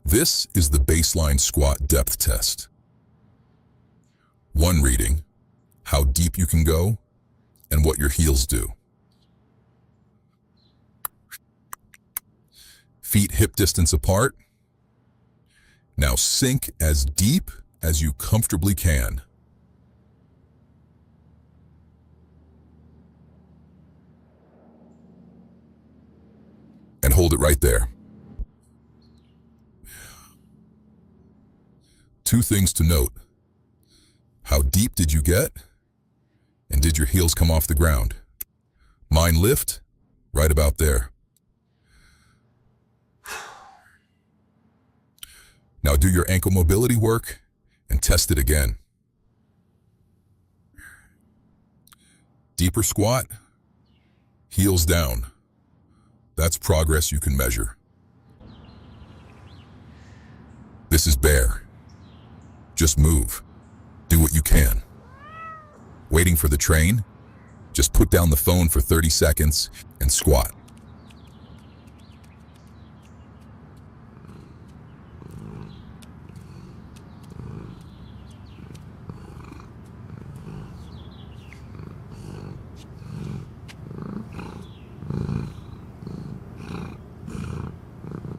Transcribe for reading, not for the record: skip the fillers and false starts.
This is the baseline squat depth test. One reading, how deep you can go and what your heels do. Feet hip distance apart. Now sink as deep as you comfortably can. And hold it right there. Two things to note. How deep did you get? And did your heels come off the ground? Mine lift right about there. Now do your ankle mobility work and test it again. Deeper squat, heels down. That's progress you can measure. This is bare. Just move. Do what you can. Waiting for the train? Just put down the phone for 30 seconds and squat.